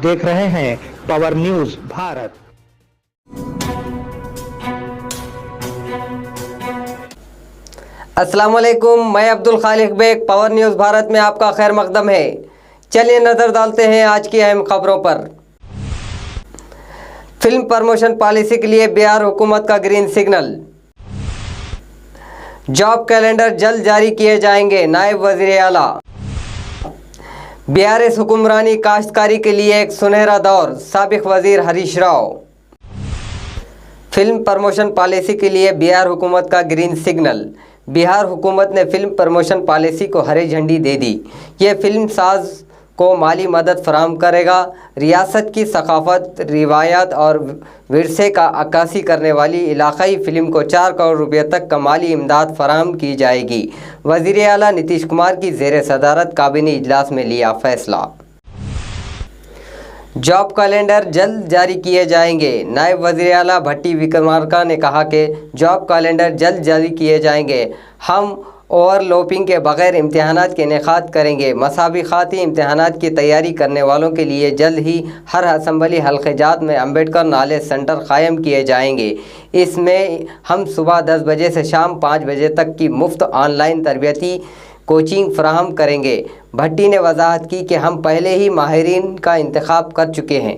देख रहे हैं पावर न्यूज भारत। अस्सलाम वालेकुम, मैं अब्दुल खालिक बेग, पावर न्यूज़ भारत में आपका खैर मकदम है। चलिए नज़र डालते हैं आज की अहम खबरों पर। फिल्म प्रमोशन पॉलिसी के लिए बिहार हुकूमत का ग्रीन सिग्नल। जॉब कैलेंडर जल्द जारी किए जाएंगे, नायब वज़ीर आला। बीआरएस हुक्मरानी काश्तकारी के लिए एक सुनहरा दौर, साबिक वज़ीर Harish Rao. Film promotion policy के लिए बिहार हुकूमत का ग्रीन सिग्नल। बिहार हुकूमत ने फिल्म प्रमोशन पॉलिसी को हरी झंडी दे दी। ये फिल्म साज को माली मदद फराहम करेगा। रियासत की सकाफत, रिवायात और विरसे का अक्कासी करने वाली इलाकाई फ़िल्म को 4 करोड़ रुपये तक का माली इमदाद फराहम की जाएगी। वज़ीर आला नीतीश कुमार की ज़ेर सदारत काबीना इजलास में लिया फैसला। जॉब कैलेंडर जल्द जारी किए जाएंगे। नायब वज़ीर आला भट्टी विक्रमार्का ने कहा कि जॉब कैलेंडर जल्द जारी किए जाएंगे। हम ओवरलैपिंग के बगैर इम्तिहानात के इनेकाद करेंगे। मसाबिक़ाती इम्तिहानात की तैयारी करने वालों के लिए जल्द ही हर असम्बली हल्क़ाजात में अम्बेडकर नॉलेज सेंटर कायम किए जाएंगे। इसमें हम सुबह 10 बजे से शाम 5 बजे तक की मुफ्त ऑनलाइन तरबियती कोचिंग फराहम करेंगे। भट्टी ने वजाहत की कि हम पहले ही माहिरीन का इंतखाब कर चुके हैं।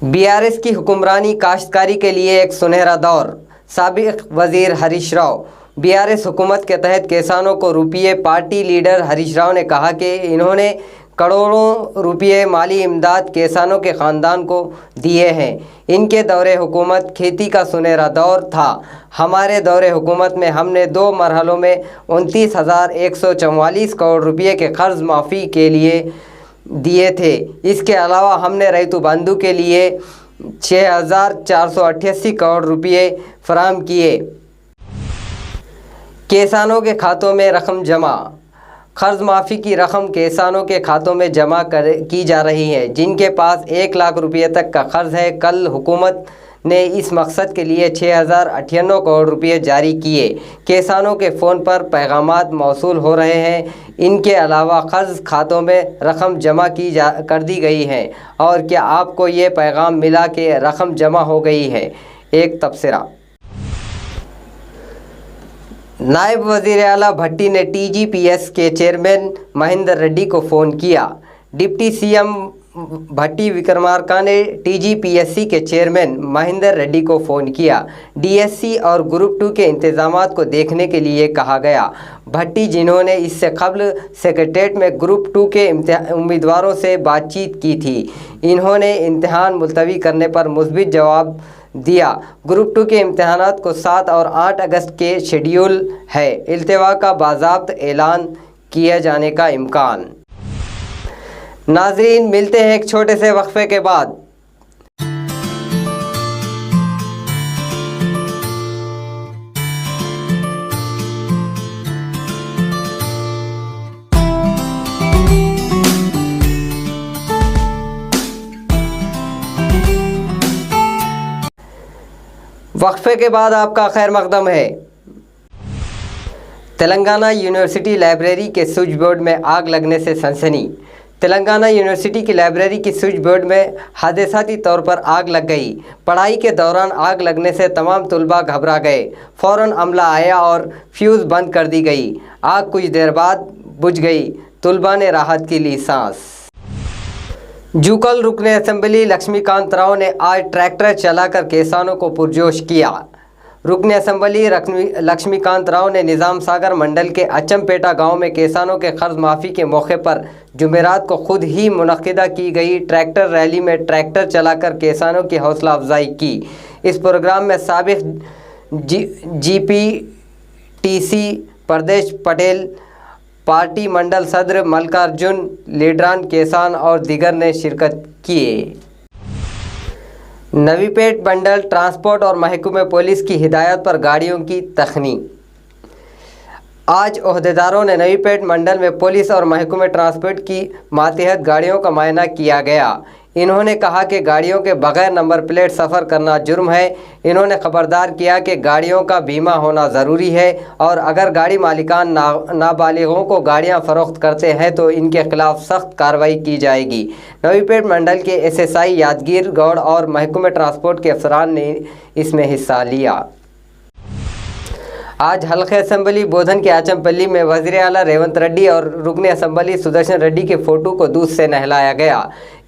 बीआरएस की हुक्मरानी काश्तकारी के लिए एक सुनहरा दौर, साबिक वज़ीर हरीश राव। बीआरएस हुकूमत के तहत किसानों को रुपये। पार्टी लीडर हरीश राव ने कहा कि इन्होंने करोड़ों रुपये माली इमदाद किसानों के ख़ानदान को दिए हैं। इनके दौरे हुकूमत खेती का सुनहरा दौर था। हमारे दौरे हुकूमत में हमने 2 मरहलों में 29,144 करोड़ रुपये के कर्ज माफ़ी के लिए दिए थे। इसके अलावा हमने रैतु बंधु के लिए 6,488 करोड़ रुपये फराहम किए। किसानों के खातों में रकम जमा। कर्ज माफ़ी की रकम किसानों के खातों में जमा की जा रही है जिनके पास 1 लाख रुपये तक का कर्ज है। कल हुकूमत ने इस मकसद के लिए 6,098 करोड़ रुपये जारी किए। किसानों के फ़ोन पर पैगामात मौसूल हो रहे हैं। इनके अलावा कर्ज खातों में रकम जमा कर दी गई है। और क्या आपको ये पैगाम मिला कि रकम जमा हो गई है? एक तबसरा। नायब वज़ीर आला भट्टी ने टीजीपीएस के चेयरमैन महेंद्र रेड्डी को फ़ोन किया। डिप्टी सीएम भट्टी विक्रमार्का ने टीजीपीएससी के चेयरमैन महेंद्र रेड्डी को फ़ोन किया। डीएससी और ग्रुप 2 के इंतज़ामात को देखने के लिए कहा गया। भट्टी, जिन्होंने इससे कबल सेक्रेटेरिएट में ग्रुप 2 के उम्मीदवारों से बातचीत की थी, इन्होंने इम्तिहान मुलतवी करने पर मुस्बित जवाब दिया। ग्रुप 2 के इम्तिहानात को 7 और 8 अगस्त के शेड्यूल है। इल्तिवा का बाज़ाब्त ऐलान किए जाने का इम्कान। नाज़रीन, मिलते हैं एक छोटे से वक्फे के बाद। वक्फे के बाद आपका खैर मकदम है। तेलंगाना यूनिवर्सिटी लाइब्रेरी के स्विच बोर्ड में आग लगने से सनसनी। तेलंगाना यूनिवर्सिटी की लाइब्रेरी की स्विच बोर्ड में हादसाती तौर पर आग लग गई। पढ़ाई के दौरान आग लगने से तमाम तुलबा घबरा गए। फ़ौरन अमला आया और फ्यूज़ बंद कर दी गई। आग कुछ देर बाद बुझ गई। तुलबा ने राहत की ली सांस। जूकल रुकन असम्बली लक्ष्मीकांत राव ने आज ट्रैक्टर चलाकर किसानों को पुरजोश किया। रुकन असम्बली लक्ष्मीकांत राव ने निज़ाम सागर मंडल के अचमपेटा गांव में किसानों के कर्ज माफ़ी के मौके पर जुमेरात को खुद ही मुनक़िदा की गई ट्रैक्टर रैली में ट्रैक्टर चलाकर किसानों की हौसला अफजाई की। इस प्रोग्राम में साबिक़ जीपीटीसी प्रदेश पटेल, पार्टी मंडल सदर मल्लिकार्जुन, लीडरान किसान और दीगर ने शिरकत किए। नवीपेट मंडल ट्रांसपोर्ट और महकमे पुलिस की हिदायत पर गाड़ियों की तखनी। आज ओहदेदारों ने नवीपेट मंडल में पुलिस और महकमे ट्रांसपोर्ट की मातहत गाड़ियों का मुआयना किया गया। इन्होंने कहा कि गाड़ियों के बगैर नंबर प्लेट सफ़र करना जुर्म है। इन्होंने खबरदार किया कि गाड़ियों का बीमा होना ज़रूरी है और अगर गाड़ी मालिकान नाबालिगों को गाड़ियां फ़रोख्त करते हैं तो इनके खिलाफ सख्त कार्रवाई की जाएगी। नवीपेट मंडल के SSI यादगीर गौड़ और महकमे ट्रांसपोर्ट के अफसरान ने इसमें हिस्सा लिया। आज हल्के असम्बली बोधन के आचमपल्ली में वज़ीर आला रेवंत रेड्डी और रुकन असम्बली सुदर्शन रेड्डी के फ़ोटो को दूध से नहलाया गया।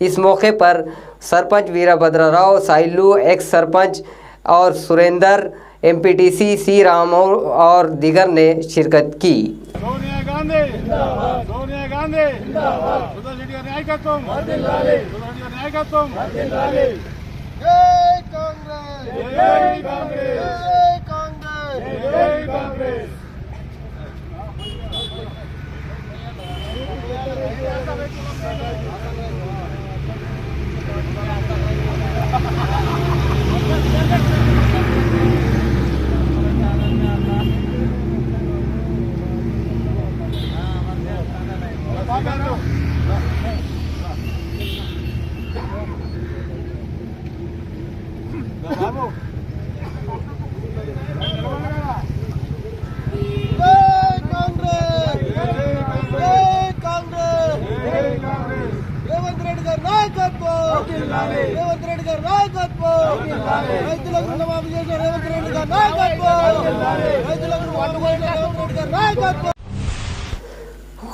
इस मौके पर सरपंच वीरभद्र राव, साइलू, एक्स सरपंच और सुरेंदर, MPTC सी राम और दीगर ने शिरकत की। सोनिया गांधी जिंदाबाद, सोनिया गांधी जिंदाबाद, सुदर्शन का नायकत्व जिंदाबाद, सुदर्शन का नायकत्व जिंदाबाद। जय कांग्रेस, जय कांग्रेस, जय कांग्रेस, जय कांग्रेस।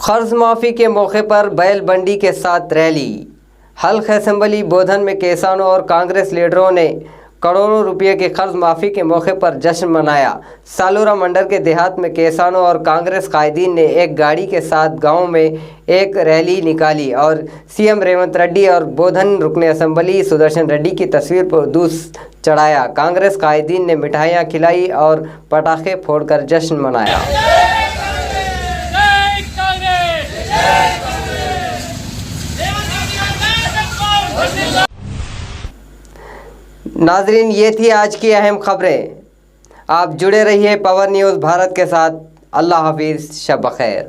कर्ज माफ़ी के मौके पर बैल बंडी के साथ रैली। हल्के असम्बली बोधन में किसानों और कांग्रेस लीडरों ने करोड़ों रुपए के कर्ज माफ़ी के मौके पर जश्न मनाया। सालूरा मंडल के देहात में किसानों और कांग्रेस कायदीन ने एक गाड़ी के साथ गांव में एक रैली निकाली और CM रेवंत रेड्डी और बोधन रुकन असम्बली सुदर्शन रेड्डी की तस्वीर पर दूध चढ़ाया। कांग्रेस कायदीन ने मिठाइयाँ खिलाई और पटाखे फोड़कर जश्न मनाया। नाजरीन, ये थी आज की अहम खबरें। आप जुड़े रहिए पावर न्यूज़ भारत के साथ। अल्लाह हाफिज़, शब बखैर।